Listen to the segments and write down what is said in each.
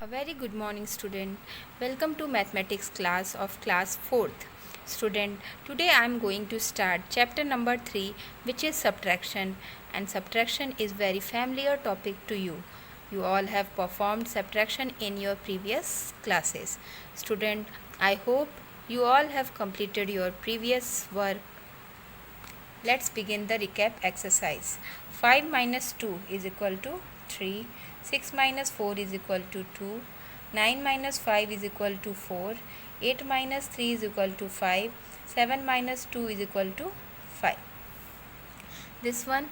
A very good morning, student. Welcome to mathematics class of class 4th. Student, today I am going to start chapter number 3, which is subtraction, and subtraction is very familiar topic to you. You all have performed subtraction in your previous classes. Student, I hope you all have completed your previous work. Let's begin the recap exercise. 5 minus 2 is equal to 3. 6 minus 4 is equal to 2. 9 minus 5 is equal to 4. 8 minus 3 is equal to 5. 7 minus 2 is equal to 5. This one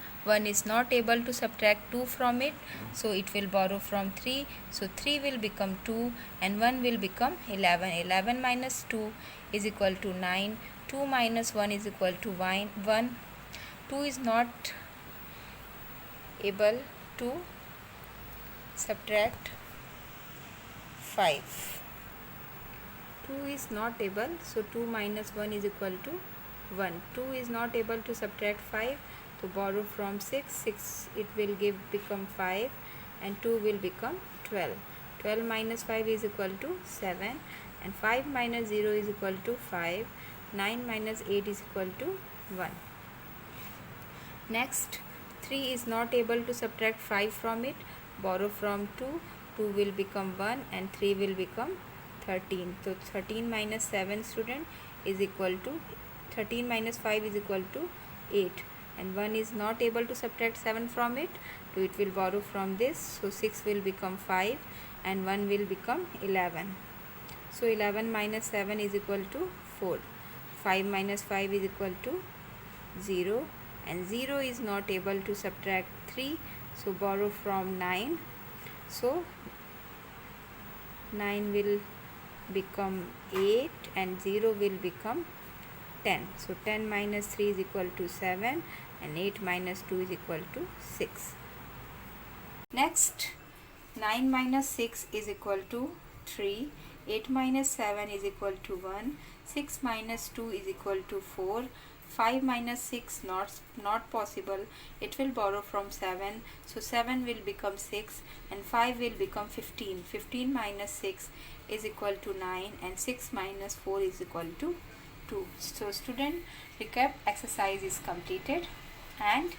is not able to subtract 2 from it, so it will borrow from 3. So 3 will become 2 and 1 will become 11. 11 minus 2 is equal to 9. 2 minus 1 is equal to 1. 2 is not able to subtract 5. 2 is not able, so 2 minus 1 is equal to 1. 2 is not able to subtract 5, so borrow from 6. 6 it will become 5 and 2 will become 12. 12 minus 5 is equal to 7 and 5 minus 0 is equal to 5. 9 minus 8 is equal to 1. Next, 3 is not able to subtract 5 from it. Borrow from 2. 2 will become 1 and 3 will become 13. So 13 minus 7, student, is equal to 13 minus 5 is equal to 8. And 1 is not able to subtract 7 from it. So it will borrow from this. So 6 will become 5 and 1 will become 11. So 11 minus 7 is equal to 4. 5 minus 5 is equal to 0. And 0 is not able to subtract 3, so borrow from 9. So 9 will become 8 and 0 will become 10. So 10 minus 3 is equal to 7 and 8 minus 2 is equal to 6. Next, 9 minus 6 is equal to 3. 8 minus 7 is equal to 1. 6 minus 2 is equal to 4. 5 minus 6 not possible. It will borrow from 7. So 7 will become 6 and 5 will become 15. 15 minus 6 is equal to 9 and 6 minus 4 is equal to 2. So student, recap exercise is completed and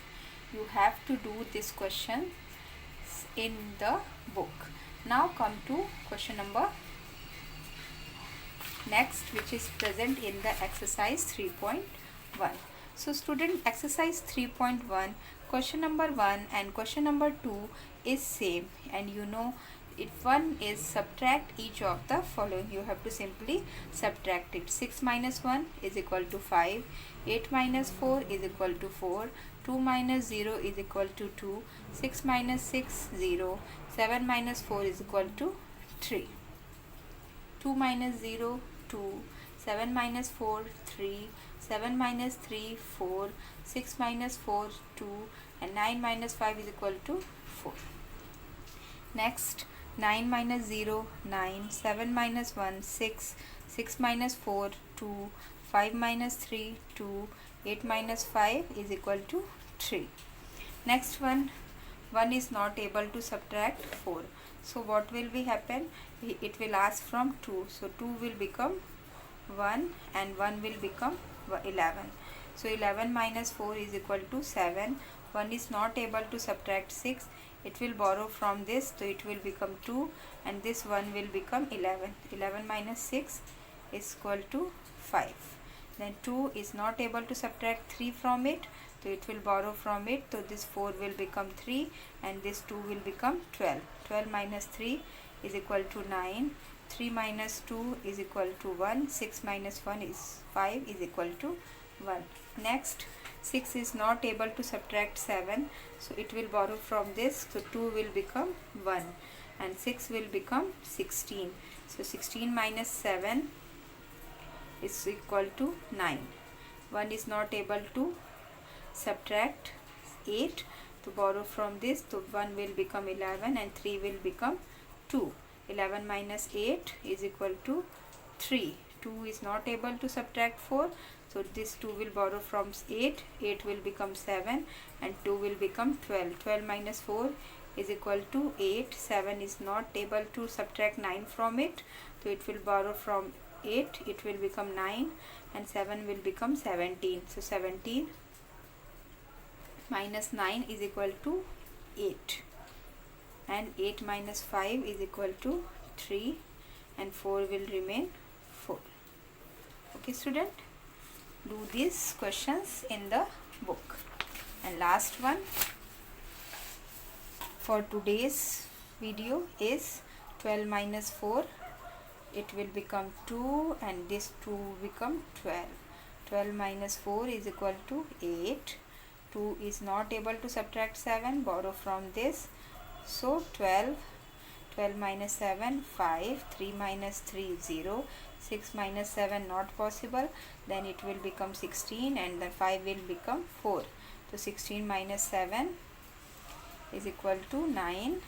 you have to do this question in the book. Now come to question number next, which is present in the exercise 3.1. So student, exercise 3.1, question number 1 and question number 2 is same, and you know if one is subtract each of the following, you have to simply subtract it. 6 minus 1 is equal to 5. 8 minus 4 is equal to 4. 2 minus 0 is equal to 2. 6 minus 6, 0. 7 minus 4 is equal to 3. 2 minus 0, 2. 7 minus 4, 3. 7 minus 3, 4. 6 minus 4, 2. And 9 minus 5 is equal to 4. Next, 9 minus 0, 9. 7 minus 1, 6. 6 minus 4, 2. 5 minus 3, 2. 8 minus 5 is equal to 3. Next one is not able to subtract 4. So what will be happen? It will ask from 2. So 2 will become 1 and 1 will become 11. So 11 minus 4 is equal to 7. 1 is not able to subtract 6. It will borrow from this, so it will become 2 and this 1 will become 11. 11 minus 6 is equal to 5. Then 2 is not able to subtract 3 from it, so it will borrow from it. So this 4 will become 3 and this 2 will become 12. 12 minus 3 is equal to 9. 3 minus 2 is equal to 1. 6 minus 1 is 5 is equal to 1. Next, 6 is not able to subtract 7, so it will borrow from this. So 2 will become 1 and 6 will become 16. So 16 minus 7 is equal to 9. 1 is not able to subtract 8, to borrow from this. So 1 will become 11 and 3 will become 2. 11 minus 8 is equal to 3. 2 is not able to subtract 4, so this 2 will borrow from 8. 8 will become 7 and 2 will become 12. 12 minus 4 is equal to 8. 7 is not able to subtract 9 from it, so it will borrow from 8, it will become 9, and 7 will become 17. So 17 minus 9 is equal to 8, and 8 minus 5 is equal to 3, and 4 will remain 4. Okay student, do these questions in the book. And last one for today's video is 12 minus 4, it will become 2, and this 2 will become 12. 12 minus 4 is equal to 8. 2 is not able to subtract 7, borrow from this, so 12. 12 minus 7, 5. 3 minus 3, 0. 6 minus 7, not possible, then it will become 16, and then 5 will become 4. So 16 minus 7 is equal to 9.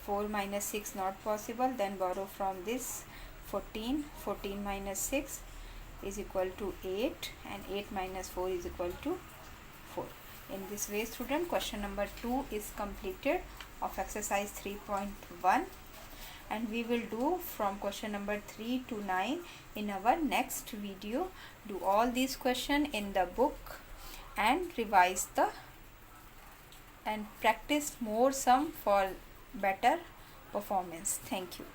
4 minus 6, not possible, then borrow from this, 14. 14 minus 6 is equal to 8, and 8 minus 4 is equal to 4. In this way student, question number 2 is completed of exercise 3.1, and we will do from question number 3 to 9 in our next video. Do all these questions in the book and revise the and practice more sum for better performance. Thank you.